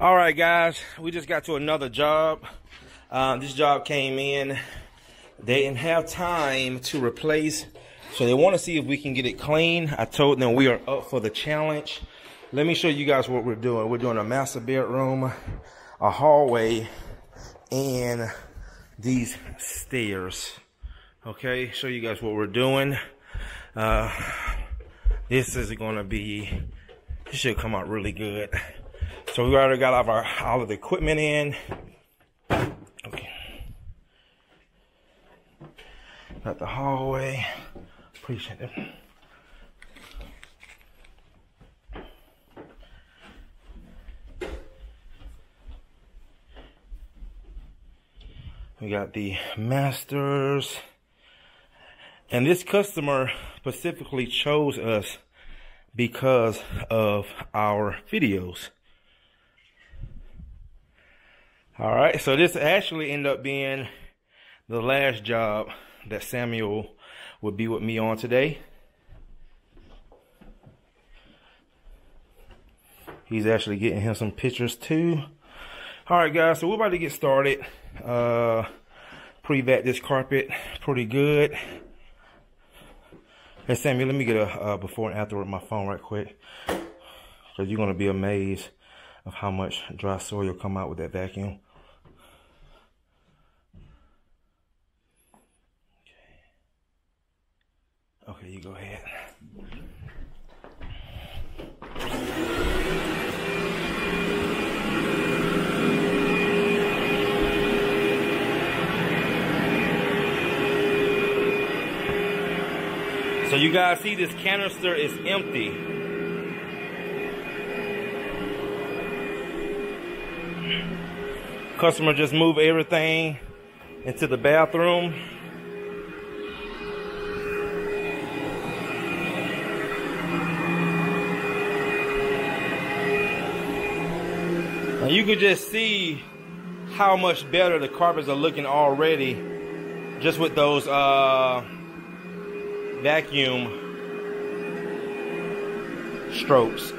All right, guys, we just got to another job. This job came in. They didn't have time to replace, so they want to see if we can get it clean. I told them we are up for the challenge. Let me show you guys what we're doing. We're doing a master bedroom, a hallway, and these stairs. Okay, show you guys what we're doing. This is gonna be, this should come out really good. So we already got all of the equipment in. Okay. Got the hallway. Appreciate it. We got the masters. And this customer specifically chose us because of our videos. All right, so this actually ended up being the last job that Samuel would be with me on today. He's actually getting him some pictures too. All right, guys, so we're about to get started. Pre-vat this carpet pretty good. Hey, Samuel, let me get a before and after with my phone right quick. Because you're going to be amazed of how much dry soil come out with that vacuum. Okay, you go ahead. So you guys see this canister is empty. Customer just moved everything into the bathroom. And you could just see how much better the carpets are looking already just with those vacuum strokes.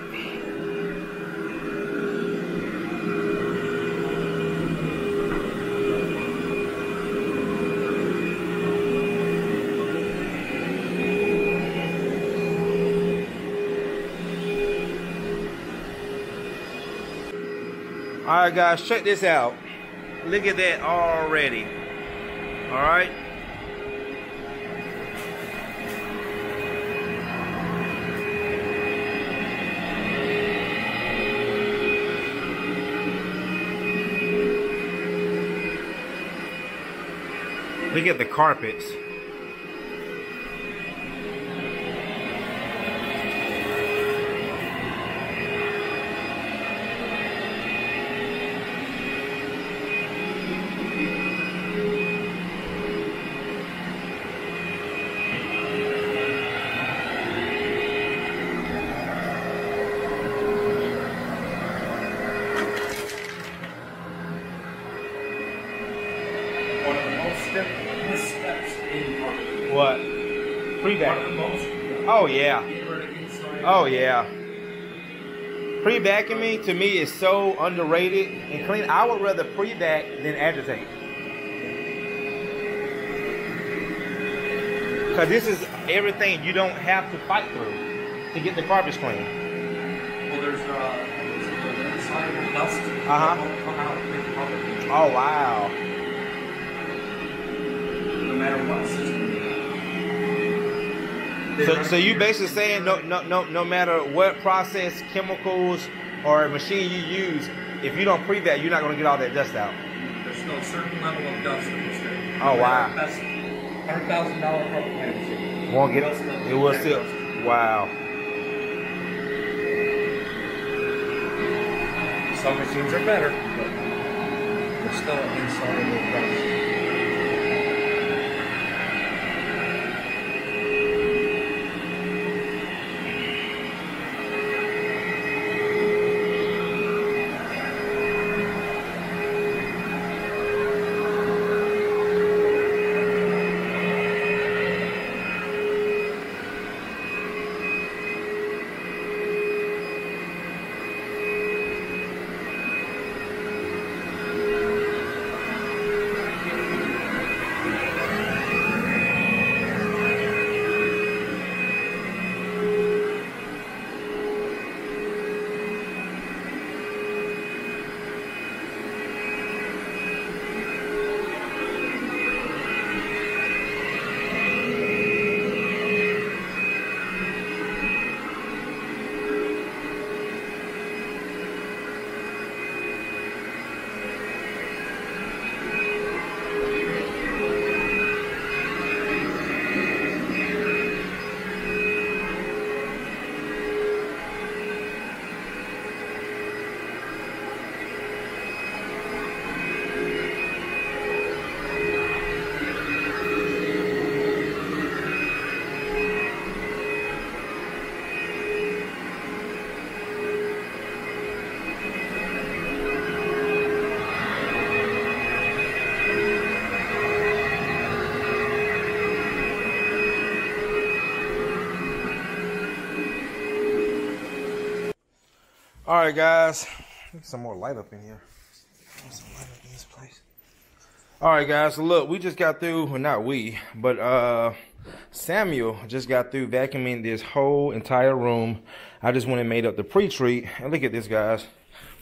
All right, guys, check this out. Look at that already. All right. Look at the carpets. What? Pre-vacuum. Oh yeah. Oh yeah. Pre-vacuuming to me is so underrated and clean. I would rather pre-vac than agitate. Because this is everything you don't have to fight through to get the carpets clean. Well, there's insoluble dust. Won't come out with the carpet. Oh wow. No matter what system. So you basically saying no matter what process, chemicals, or machine you use, if you don't pre-vac, you're not going to get all that dust out. There's still a certain level of dust in this thing. Oh wow. That's $100,000 carpet cleaner. Won't get it. Will still. Wow. Some machines are better, but they're still insoluble dust. All right, guys. Get some more light up in here. Some light up in this place. All right, guys. So look, we just got through. Well, not we, but Samuel just got through vacuuming this whole entire room. I just went and made up the pre-treat. And look at this, guys.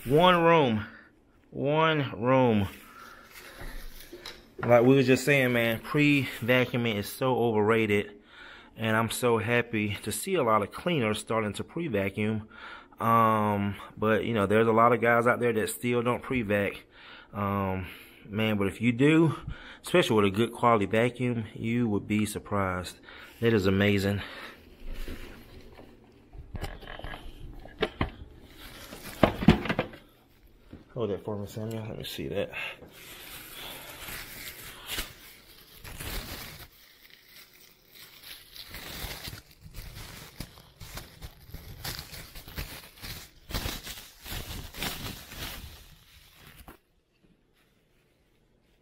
One room. Like we were just saying, man, pre-vacuuming is so overrated. And I'm so happy to see a lot of cleaners starting to pre-vacuum. But, you know, there's a lot of guys out there that still don't pre-vac. Man, but if you do, especially with a good quality vacuum, you would be surprised. That is amazing. Hold that for me, Samuel. Let me see that.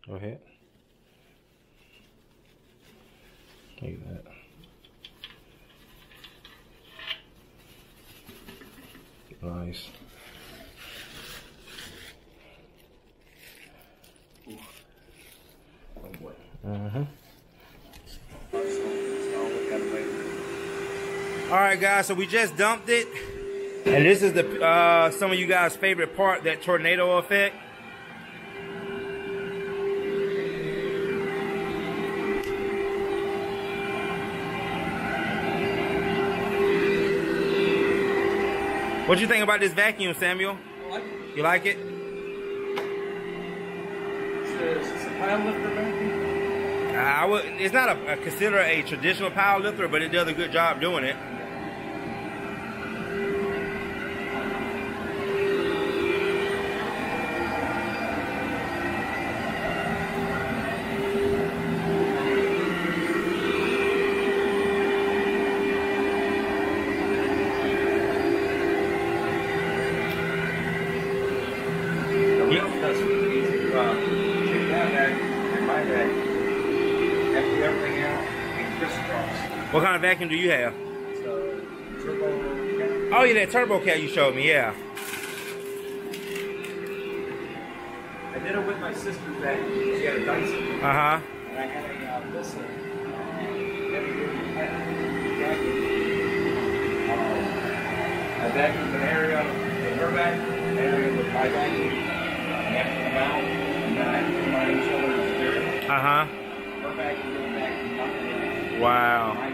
Go ahead. Look at that. Nice. All right, guys. So we just dumped it, and this is the some of you guys' favorite part, that tornado effect. What you think about this vacuum, Samuel? I like it. You like it? Is this a pile lifter vacuum? It's not considered a traditional power lifter, but it does a good job doing it. What kind of vacuum do you have? It's a Turbo Cat. Oh, yeah, that Turbo Cat you showed me, yeah. I did it with my sister's vacuum. She had a Dyson. Uh-huh. And I had a Bissell heavy-duty vacuum. I vacuumed an area with her vacuum, an area with my vacuum, emptied them out, and then I put my own shoulder area. Uh-huh. Her vacuum did vacuum, nothing. Wow.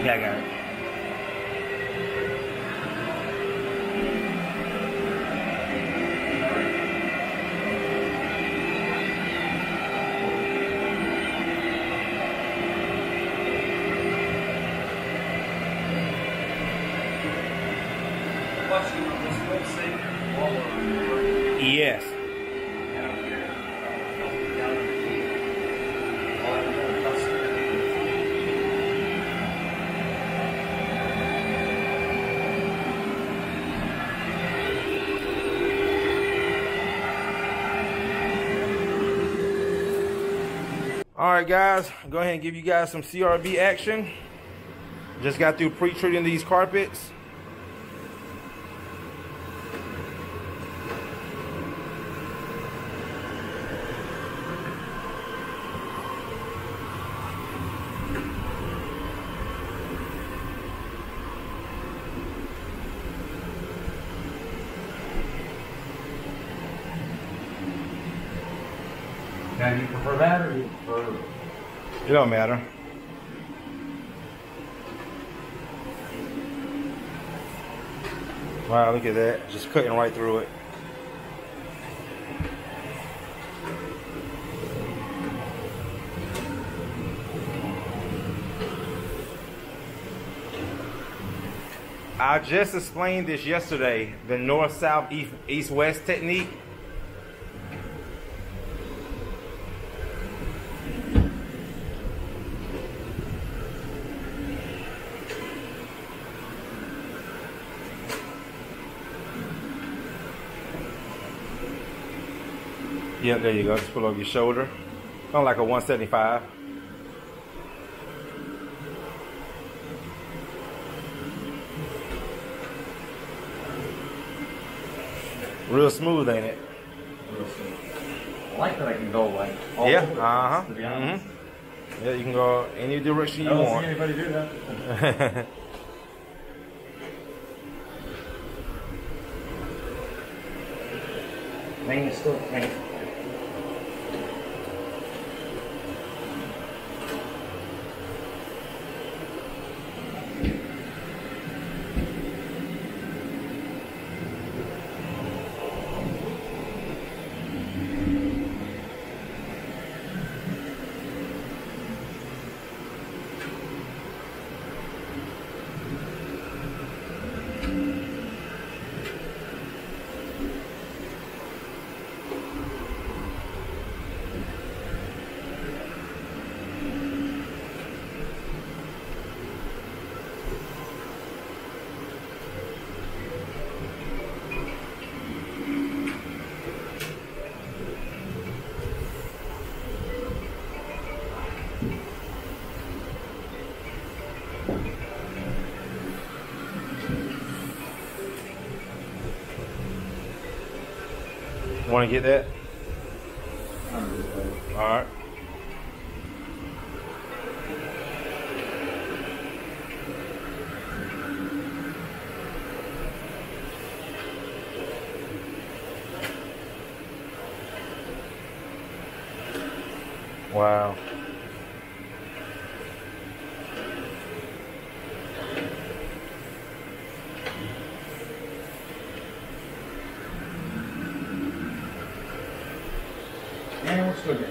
Yeah, I got it. Yes. All right, guys, go ahead and give you guys some CRB action. Just got through pre-treating these carpets. Now, you prefer that or you prefer? It don't matter. Wow, look at that. Just cutting right through it. I just explained this yesterday, the north-south, east-west technique. Yeah, there you go. Just pull over your shoulder. Kind of like a 175. Real smooth, ain't it? I like that I can go like all Yeah, over the place, to be honest. Yeah, you can go any direction you I don't want. see anybody do that. Thing is still clean. Want to get that? All right. Wow. Yeah, we're still good.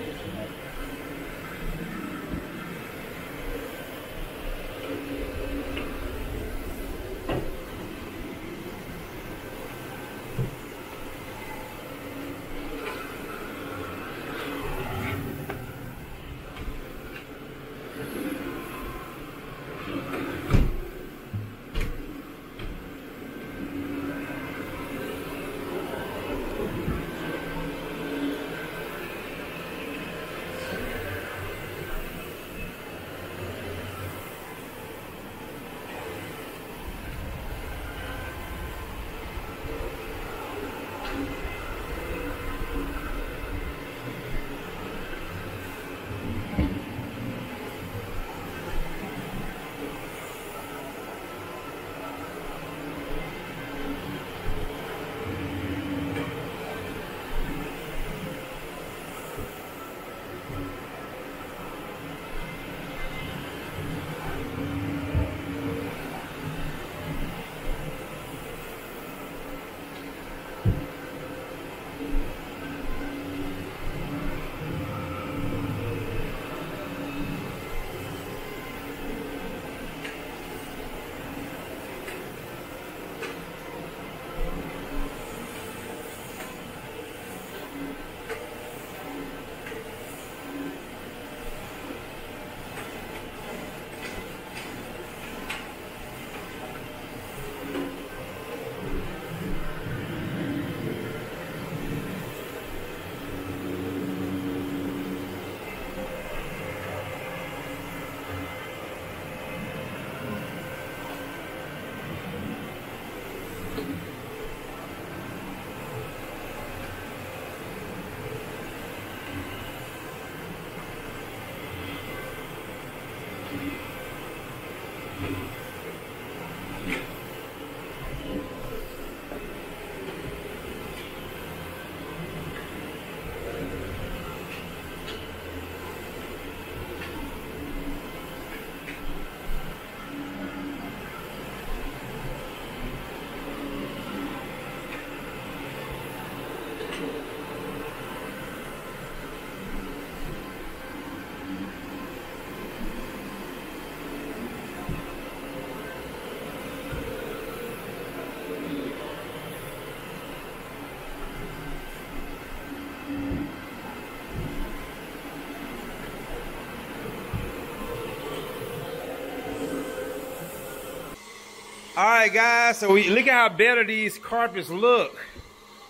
All right, guys, so look at how better these carpets look.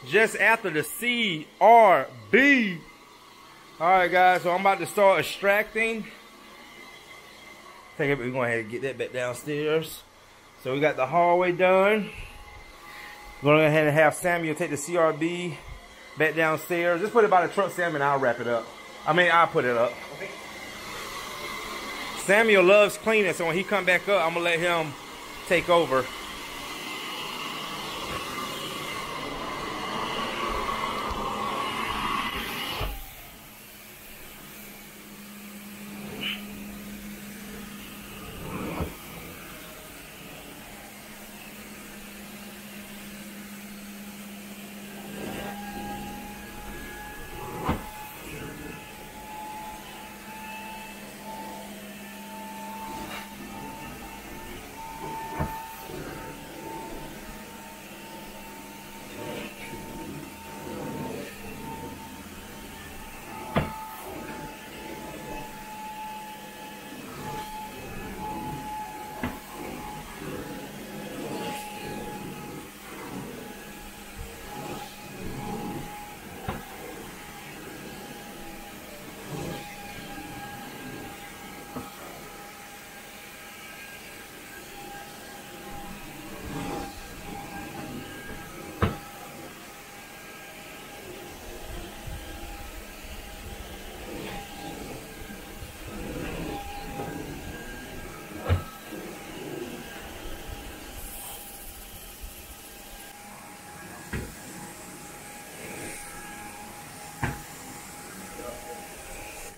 just after the CRB. All right, guys, so I'm about to start extracting. We're going to go ahead and get that back downstairs. So we got the hallway done. We're going to go ahead and have Samuel take the CRB back downstairs. Just put it by the truck, Sam, and I'll wrap it up. I mean, I'll put it up. Okay. Samuel loves cleaning, so when he come back up, I'm going to let him take over.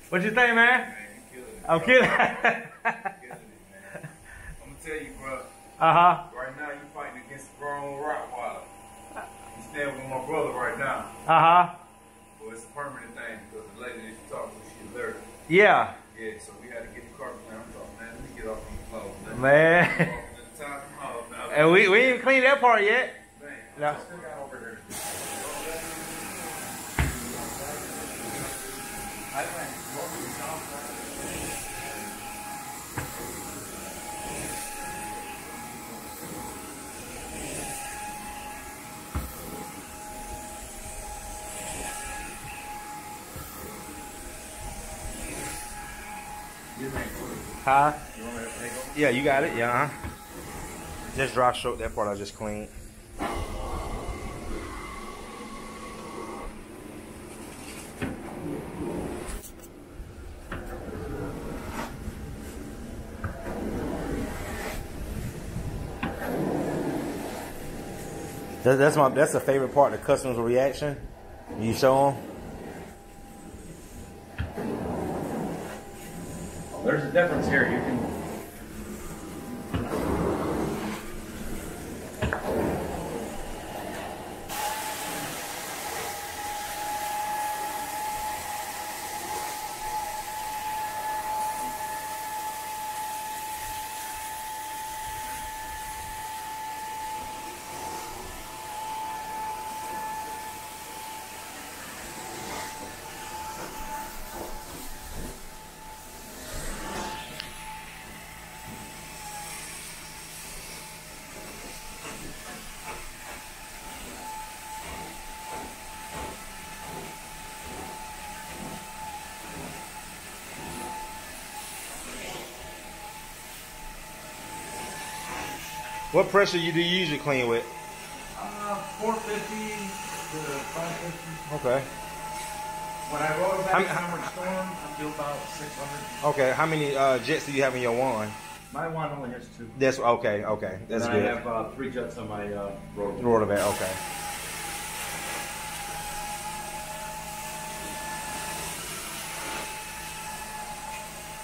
What you think, man? I'm kidding. I'm gonna tell you, bro. Right now, you fighting against a grown Rottweiler. You stand with my brother right now. Well, it's a permanent thing because the lady that you talked to, she's allergic. Yeah. Yeah, so we had to get the carpet clean. I'm talking, man, let me get off these clothes. Man. And we ain't cleaned that part yet. Man, No. I still got over here. I think Huh? you want me to take over? Yeah, you got it. Yeah. Just dry stroke that part I just cleaned. That's the favorite part, the customer's reaction. You show them. There's a difference here. You can. What pressure do you usually clean with? 450 to 550. Okay. When I roll it back to Summer Storm, I do about 600. Okay. How many jets do you have in your wand? My wand only has 2. That's okay. Okay. That's and good. I have 3 jets on my roller. Roller back. Okay.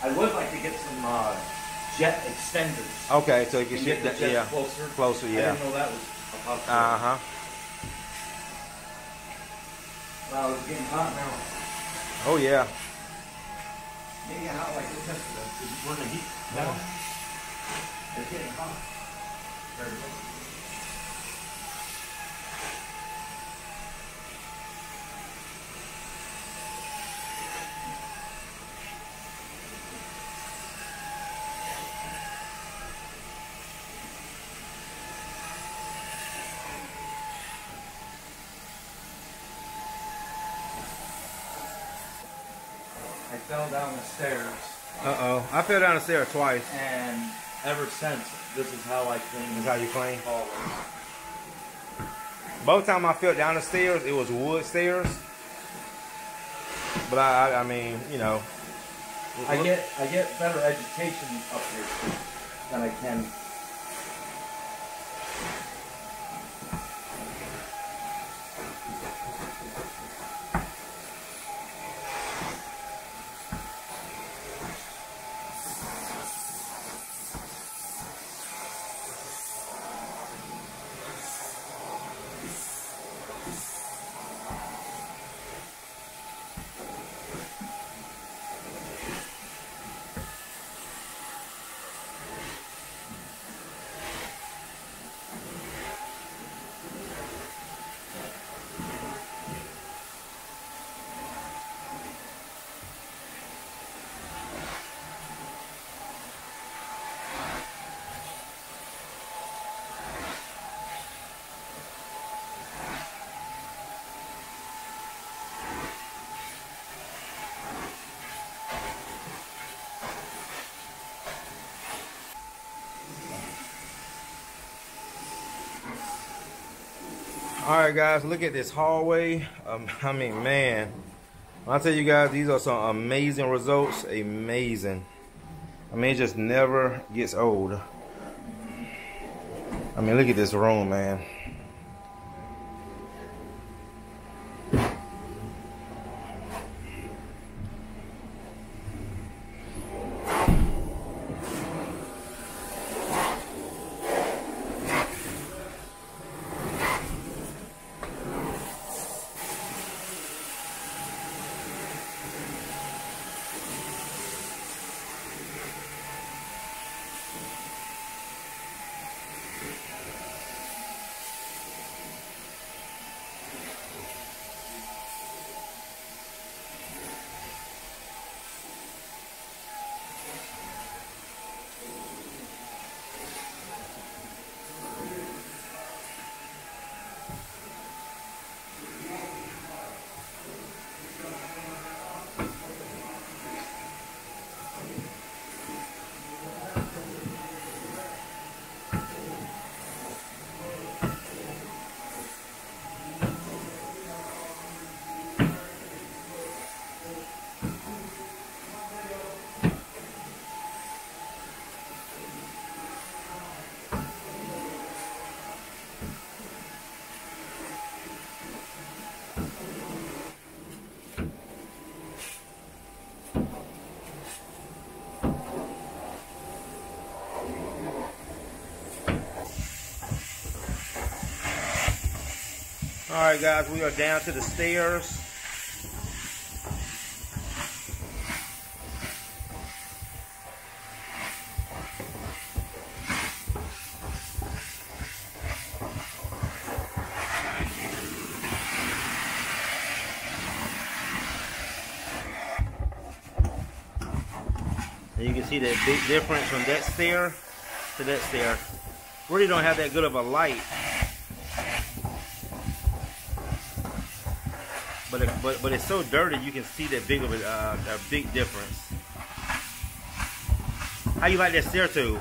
I would like to get some jet extenders. Okay, so you can Get shift the that. jets Yeah. closer. Closer. I Yeah. didn't know that was a possibility. Wow, it's getting hot now. Oh yeah. Maybe hot like this yesterday. We're in the heat now. It's getting hot. There we go. fell down the stairs. Uh-oh. I fell down the stairs twice. And ever since, this is how I clean. This is how you clean? Always. Both times I fell down the stairs, it was wood stairs. But I mean, you know. I get better education up here than I can. All right, guys, look at this hallway. I mean, man, when I tell you guys, these are some amazing results. Amazing. I mean, it just never gets old. I mean, look at this room, man. All right, guys, we are down to the stairs. And you can see that big difference from that stair to that stair. Really don't have that good of a light. But it's so dirty you can see that big of a big difference. How you like that stair tube?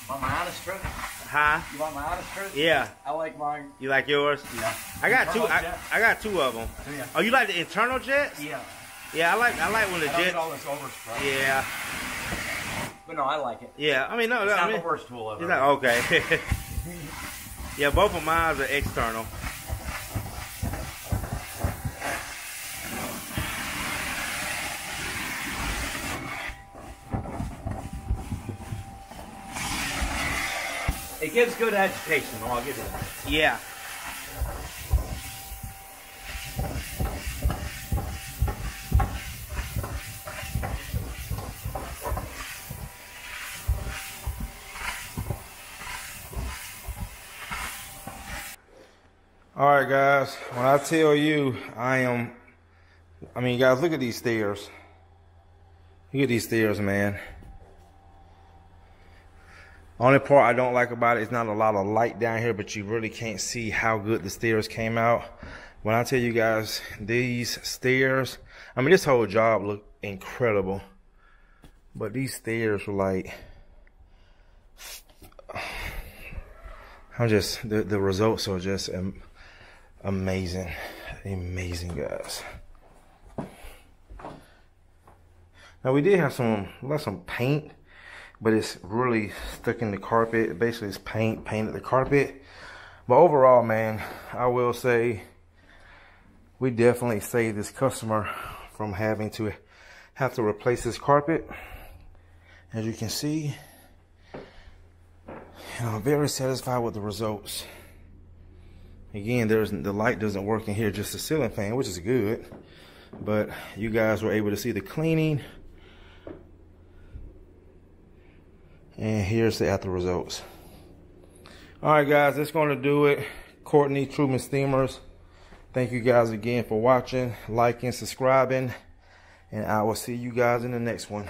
Want my honest truth? Huh? You want my honest truth? Yeah. I like mine. You like yours? Yeah. I got two. I got two of them. Yeah. Oh, you like the internal jets? Yeah. Yeah, I like when the I don't jets. get all this overspray. Yeah. But no, I like it. Yeah. I mean, no, It's I not mean, the worst tool ever. it's not okay. Yeah, both of mine are external. It gives good agitation, though, I'll give you that. Yeah. All right, guys, when I tell you I mean, guys, look at these stairs. Look at these stairs, man. Only part I don't like about it is not a lot of light down here, but you really can't see how good the stairs came out. When I tell you guys, these stairs, I mean, this whole job looked incredible, but these stairs were like, the results are just amazing, guys. Now we did have some paint, but it's really stuck in the carpet. Basically, it's painted the carpet. But overall, man, I will say we definitely saved this customer from having to replace this carpet. As you can see, and I'm very satisfied with the results. Again, the light doesn't work in here, just the ceiling fan, which is good. But you guys were able to see the cleaning. And here's the after results. All right, guys, that's going to do it. Courtney Truman Steamers. Thank you guys again for watching, liking, subscribing, and I will see you guys in the next one.